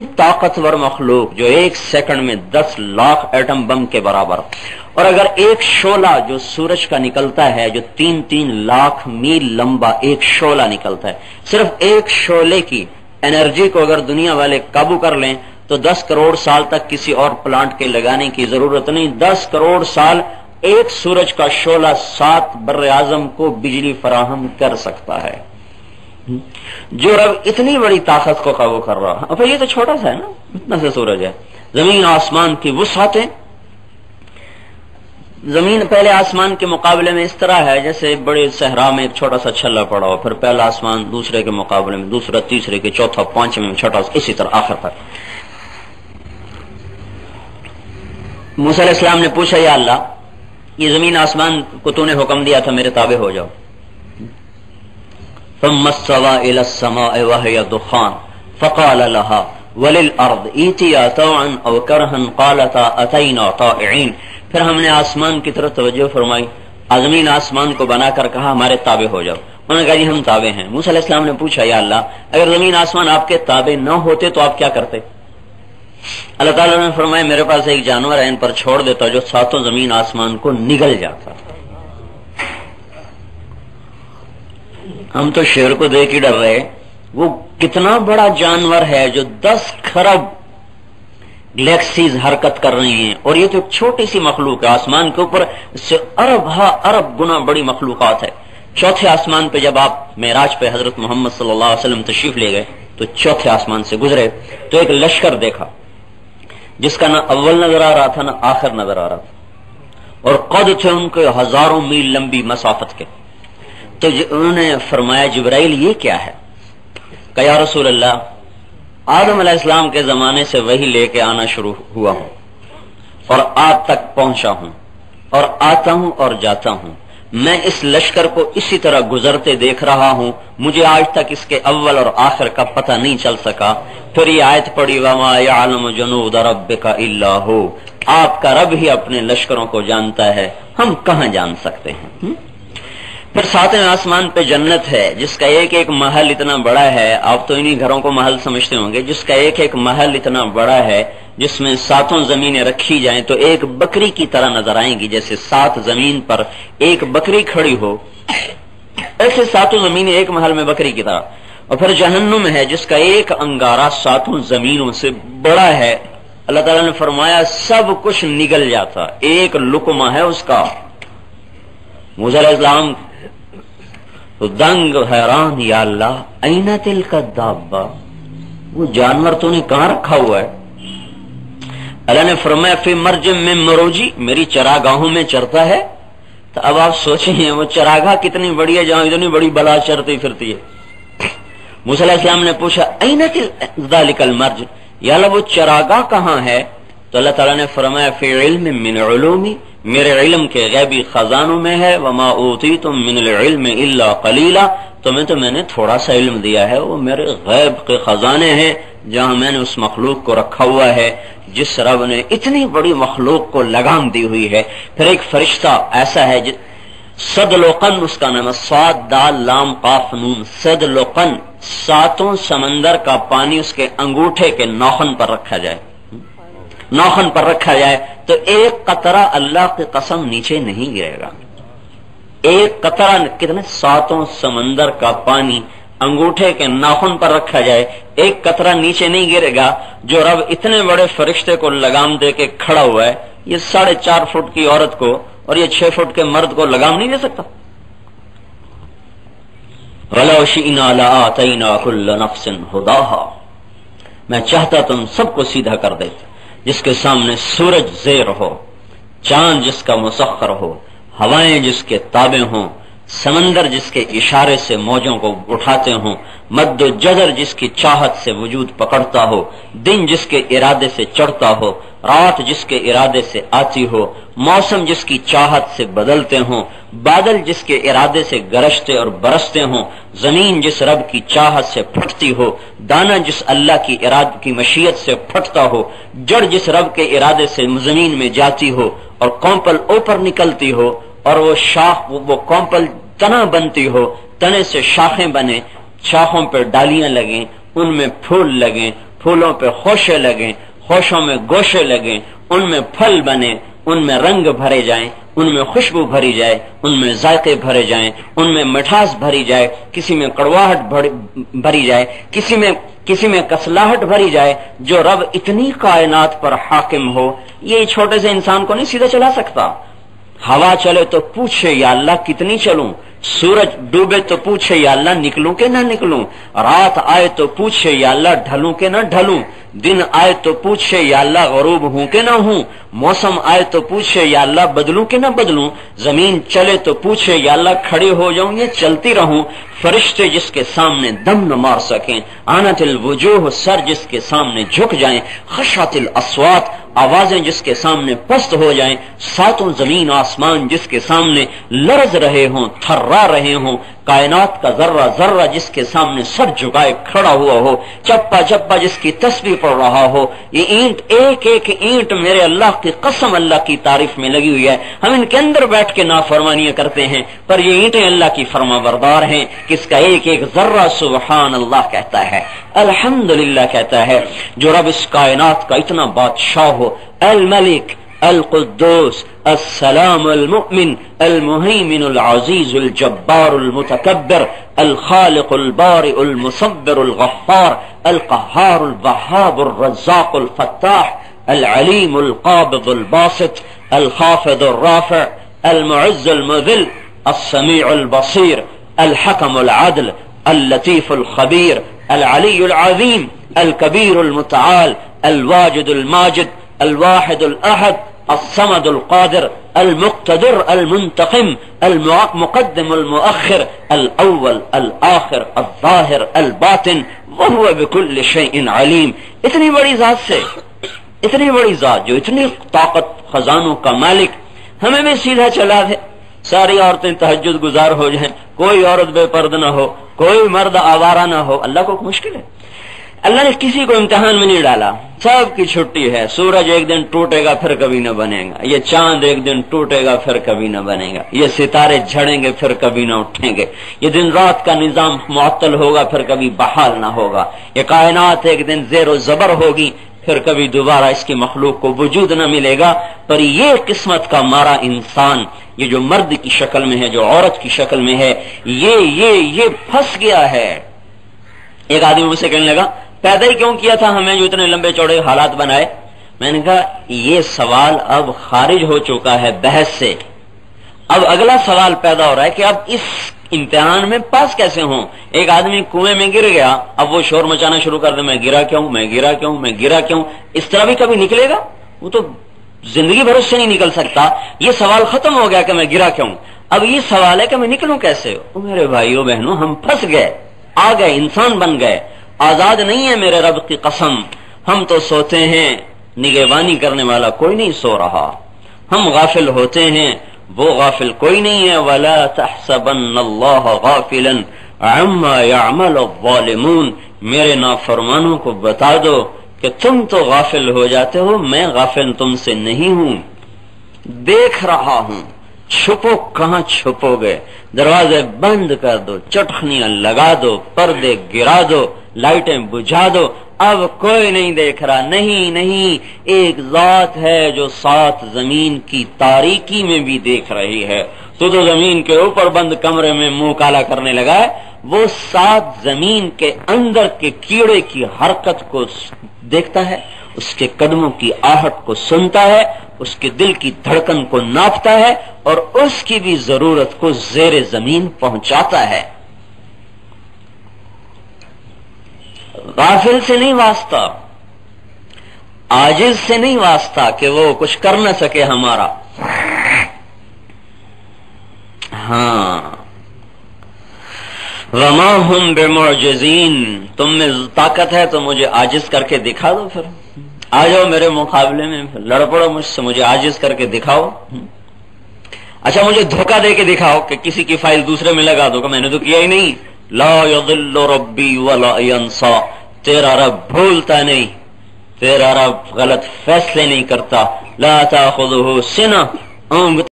طاقتور مخلوق جو ایک سیکنڈ میں 10 لاکھ ایٹم بم کے برابر، اور اگر ایک شعلہ جو سورج کا نکلتا ہے جو 3 لاکھ میل لمبا ایک شعلہ نکلتا ہے، صرف ایک شعلے کی انرجی کو اگر دنیا والے قابو کر لیں تو 10 کروڑ سال تک کسی اور پلانٹ کے لگانے کی ضرورت نہیں۔ 10 کروڑ سال ایک سورج کا شعلہ 7 بر اعظم کو بجلی فراہم کر سکتا ہے۔ جو رب اتنی بڑی طاقت کو قابو کر رہا ہے، اب یہ تو چھوٹا سا ہے نا، اتنا سا سورج ہے۔ زمین آسمان کی وسعتیں، زمین پہلے آسمان کے مقابلے میں اس طرح ہے جیسے بڑے صحرا میں ایک چھوٹا سا چھلا پڑا ہو، پھر پہلا آسمان دوسرے کے مقابلے میں دوسرا، تیسرے کے چوتھا، پانچویں میں چھٹا، اسی طرح آخر تک۔ موسیٰ علیہ السلام نے پوچھا یا اللہ، یہ زمین آسمان کو تو نے حکم دیا تھا میرے تابع ہو جاؤ۔ ثم استوى الى السماء وهي دخان فقال لها وللارض ائتيا طوعا او كرها قالتا اتينا طائعين۔ پھر ہم نے آسمان کی طرف توجہ فرمائی، زمین آسمان کو بنا کر کہا ہمارے تابع ہو جاؤ۔ انہوں نے کہا جی ہم تابع ہیں۔ موسیٰ علیہ السلام نے پوچھا یا اللہ، اگر زمین آسمان آپ کے تابع نہ ہوتے تو آپ کیا کرتے؟ اللہ تعالیٰ نے فرمایا میرے پاس ایک جانور ہے، ان پر چھوڑ دیتا جو 7 زمین آسمان کو نگل جاتا۔ ہم تو شیر کو دیکھ ہی ڈر رہے، وہ کتنا بڑا جانور ہے جو 10 کھرب گلیکسیز حرکت کر رہی ہیں، اور یہ تو ایک چھوٹی سی مخلوق ہے۔ آسمان کے اوپر اس سے ارب گنا بڑی مخلوقات ہے۔ چوتھے آسمان پہ جب آپ معراج پہ حضرت محمد صلی اللہ علیہ وسلم تشریف لے گئے تو چوتھے آسمان سے گزرے تو ایک لشکر دیکھا جس کا نہ اول نظر آ رہا تھا نہ آخر نظر آ رہا تھا، اور قد تھے ان کے ہزاروں میل لمبی مسافت کے۔ تو انہوں نے فرمایا جبرائیل یہ کیا ہے؟ کہ یا رسول اللہ، آدم علیہ السلام کے زمانے سے وہی لے کے آنا شروع ہوا ہوں اور آج تک پہنچا ہوں اور آتا ہوں اور جاتا ہوں۔ میں اس لشکر کو اسی طرح گزرتے دیکھ رہا ہوں، مجھے آج تک اس کے اول اور آخر کا پتہ نہیں چل سکا۔ پھر یہ آیت پڑھی وَمَا يَعْلَمُ جُنُودَ رَبِّكَ إِلَّا هُوَ، آپ کا رب ہی اپنے لشکروں کو جانتا ہے، ہم کہاں جان سکتے ہیں۔ پھر 7ویں آسمان پہ جنت ہے جس کا ایک ایک محل اتنا بڑا ہے، آپ تو انہی گھروں کو محل سمجھتے ہوں گے، جس کا ایک ایک محل اتنا بڑا ہے جس میں 7 زمینیں رکھی جائیں تو ایک بکری کی طرح نظر آئیں گی، جیسے 7 زمین پر ایک بکری کھڑی ہو، ایسے 7 زمینیں ایک محل میں بکری کی طرح۔ اور پھر جہنم ہے جس کا ایک انگارہ 7 زمینوں سے بڑا ہے۔ اللہ تعالیٰ نے فرمایا سب کچھ نگل جاتا، ایک لقمہ ہے اس کا۔ موسیٰ علیہ السلام تو دنگ حیران، یا اللہ این تلک الدابہ، وہ جانور تو نے کہاں رکھا ہوا ہے؟ اللہ نے فرمایا فی مرج من مروجی، میری چراگاہوں میں چرتا ہے۔ تو اب آپ سوچیں وہ چراگاہ کتنی بڑی ہے جہاں اتنی بڑی بلا چرتی پھرتی ہے۔ موسیٰ علیہ السلام نے پوچھا این ذالک المرج، یا اللہ وہ چراگاہ کہاں ہے؟ تو اللہ تعالیٰ نے فرمایا فی علم من علومی، میرے علم کے غیبی خزانوں میں ہے۔ وما اوتیتم من العلم الا قلیلا، میں نے تھوڑا سا علم دیا ہے، وہ میرے غیب کے خزانے ہیں جہاں میں نے اس مخلوق کو رکھا ہوا ہے جس رب نے اتنی بڑی مخلوق کو لگام دی ہوئی ہے۔ پھر ایک فرشتہ ایسا ہے صدلقن اس کا نام ہے، صاد دال لام قاف نون، صدلقن، 7 سمندر کا پانی اس کے انگوٹھے کے ناخن پر رکھا جائے، ناخن پر رکھا جائے تو ایک قطرہ اللہ کی قسم نیچے نہیں گرے گا۔ ایک قطرہ کتنے 7 سمندر کا پانی انگوٹھے کے ناخن پر رکھا جائے، ایک قطرہ نیچے نہیں گرے گا۔ جو رب اتنے بڑے فرشتے کو لگام دے کے کھڑا ہوا ہے، یہ 4.5 فٹ کی عورت کو اور یہ 6 فٹ کے مرد کو لگام نہیں دے سکتا۔ وَلَوْ شِئْنَا لَآتَيْنَا كُلَّ نَفْسٍ هُدَاهَا، میں چاہتا تم سب کو سیدھا کر دیتا، جس کے سامنے سورج زیر ہو، چاند جس کا مسخر ہو، ہوائیں جس کے تابع ہوں، سمندر جس کے اشارے سے موجوں کو اٹھاتے ہوں، مد و جزر جس کی چاہت سے وجود پکڑتا ہو، دن جس کے ارادے سے چڑھتا ہو، رات جس کے ارادے سے آتی ہو، موسم جس کی چاہت سے بدلتے ہوں، بادل جس کے ارادے سے گرجتے اور برستے ہوں، زمین جس رب کی چاہت سے پھٹتی ہو، دانا جس اللہ کی ارادے کی مشیت سے پھٹتا ہو، جڑ جس رب کے ارادے سے زمین میں جاتی ہو اور کونپل اوپر نکلتی ہو، اور وہ شاخ وہ کونپل تنا بنتی ہو، تنے سے شاخیں بنے، شاخوں پر ڈالیاں لگیں، ان میں پھول لگیں، پھولوں پہ خوشے لگیں، خوشوں میں گوشے لگیں، ان میں پھل بنے، ان میں رنگ بھرے جائیں، ان میں خوشبو بھری جائے، ان میں ذائقے بھرے جائیں، ان میں مٹھاس بھری جائے، کسی میں کڑواہٹ بھری جائے، کسی میں کسلاہٹ بھری جائے، جو رب اتنی کائنات پر حاکم ہو، یہ چھوٹے سے انسان کو نہیں سیدھا چلا سکتا۔ ہوا چلے تو پوچھے یا اللہ کتنی چلوں، سورج ڈوبے تو پوچھے یا اللہ نکلوں کہ نہ نکلوں، رات آئے تو پوچھے یا اللہ ڈھلوں کہ نہ ڈھلوں، دن آئے تو پوچھے یا اللہ غروب ہوں کہ نہ ہوں، موسم آئے تو پوچھے یا اللہ بدلوں کہ نہ بدلوں، زمین چلے تو پوچھے یا اللہ کھڑی ہو جاؤں یا چلتی رہوں، فرشتے جس کے سامنے دم نہ مار سکیں، آنت الوجوہ سر جس کے سامنے جھک جائیں، خشعت الاصوات آوازیں جس کے سامنے پست ہو جائیں، ساتوں زمین آسمان جس کے سامنے لرز رہے ہوں، تھرا رہے ہوں، کائنات کا ذرہ ذرہ جس کے سامنے سر جھکائے کھڑا ہوا ہو، چپا چپا جس کی تسبیح پڑھ رہا ہو، یہ اینٹ ایک ایک اینٹ میرے اللہ کی قسم اللہ کی تعریف میں لگی ہوئی ہے۔ ہم ان کے اندر بیٹھ کے نافرمانیاں کرتے ہیں، پر یہ اینٹیں اللہ کی فرما بردار ہیں، کس کا ایک ایک ذرہ سبحان اللہ کہتا ہے، الحمدللہ کہتا ہے۔ جو رب اس کائنات کا اتنا بادشاہ ہو، الملک القدوس السلام المؤمن المهيمن العزيز الجبار المتكبر الخالق البارئ المصبر الغفار القهار الوهاب الرزاق الفتاح العليم القابض الباسط الخافض الرافع المعز المذل السميع البصير الحكم العدل اللطيف الخبير العلي العظيم الكبير المتعال الواجد الماجد الواحد الأحد الصمد القادر المقتدر المنتقم المقدم المؤخر الأول الآخر الظاهر الباطن وهو بكل شيء عليم۔ اتنی بڑی ذات سے، اتنی بڑی ذات جو اتنی طاقت خزانوں کا مالک ہمیں بھی سیدھا چلا دے، ساری عورتیں تہجد گزار ہو جائیں، کوئی عورت بے پردہ نہ ہو، کوئی مرد آوارہ نہ ہو، اللہ کو مشکل ہے؟ اللہ نے کسی کو امتحان میں نہیں ڈالا، سب کی چھٹی ہے، سورج ایک دن ٹوٹے گا پھر کبھی نہ بنے گا، یہ چاند ایک دن ٹوٹے گا پھر کبھی نہ بنے گا، یہ ستارے جھڑیں گے پھر کبھی نہ اٹھیں گے، یہ دن رات کا نظام معطل ہوگا پھر کبھی بحال نہ ہوگا، یہ کائنات ایک دن زیر و زبر ہوگی پھر کبھی دوبارہ اس کی مخلوق کو وجود نہ ملے گا۔ پر یہ قسمت کا مارا انسان، یہ جو مرد کی شکل میں ہے، جو عورت کی شکل میں ہے، یہ پھنس گیا ہے۔ ایک آدمی مجھ سے کہنے لگا پیدا ہی کیوں کیا تھا ہمیں جو اتنے لمبے چوڑے حالات بنائے؟ میں نے کہا یہ سوال اب خارج ہو چکا ہے بحث سے، اب اگلا سوال پیدا ہو رہا ہے کہ اب اس امتحان میں پاس کیسے ہوں؟ ایک آدمی کنویں میں گر گیا، اب وہ شور مچانا شروع کر دے، میں گرا کیوں، میں گرا کیوں، میں گرا کیوں، اس طرح بھی کبھی نکلے گا؟ وہ تو زندگی بھر اس سے نہیں نکل سکتا۔ یہ سوال ختم ہو گیا کہ میں گرا کیوں، اب یہ سوال ہے کہ میں نکلوں کیسے؟ میرے بھائیوں بہنوں، ہم پھنس گئے، آ گئے، انسان بن گئے، آزاد نہیں ہے میرے رب کی قسم۔ ہم تو سوتے ہیں، نگہبانی کرنے والا کوئی نہیں سو رہا، ہم غافل ہوتے ہیں، وہ غافل کوئی نہیں ہے۔ وَلَا تَحْسَبَنَّ اللَّهَ غَافِلًا عَمَّا يَعْمَلُ الظَّالِمُونَ، میرے نافرمانوں کو بتا دو کہ تم تو غافل ہو جاتے ہو، میں غافل تم سے نہیں ہوں، دیکھ رہا ہوں۔ چھپو کہاں چھپو گے؟ دروازے بند کر دو، چٹخنیاں لگا دو، پردے گرا دو، لائٹیں بجھا دو، اب کوئی نہیں دیکھ رہا۔ نہیں، ایک ذات ہے جو سات زمین کی تاریکی میں بھی دیکھ رہی ہے۔ تو زمین کے اوپر بند کمرے میں منہ کالا کرنے لگا ہے، وہ سات زمین کے اندر کے کیڑے کی حرکت کو دیکھتا ہے، اس کے قدموں کی آہٹ کو سنتا ہے، اس کے دل کی دھڑکن کو ناپتا ہے، اور اس کی بھی ضرورت کو زیر زمین پہنچاتا ہے۔ غافل سے نہیں واسطہ، عاجز سے نہیں واسطہ کہ وہ کچھ کر نہ سکے ہمارا۔ ہاں، وما ہم بمعجزین، تم میں طاقت ہے تو مجھے عاجز کر کے دکھا دو، پھر آ جاؤ میرے مقابلے میں، لڑ پڑو مجھ سے، مجھے عاجز کر کے دکھاؤ۔ اچھا مجھے دھوکہ دے کے دکھاؤ کہ کسی کی فائل دوسرے میں لگا دو کہ میں نے تو کیا ہی نہیں۔ لا یضل ربی ولا ینسا، تیرا رب بھولتا نہیں، تیرا رب غلط فیصلے نہیں کرتا۔ لا تاخذہ سنہ،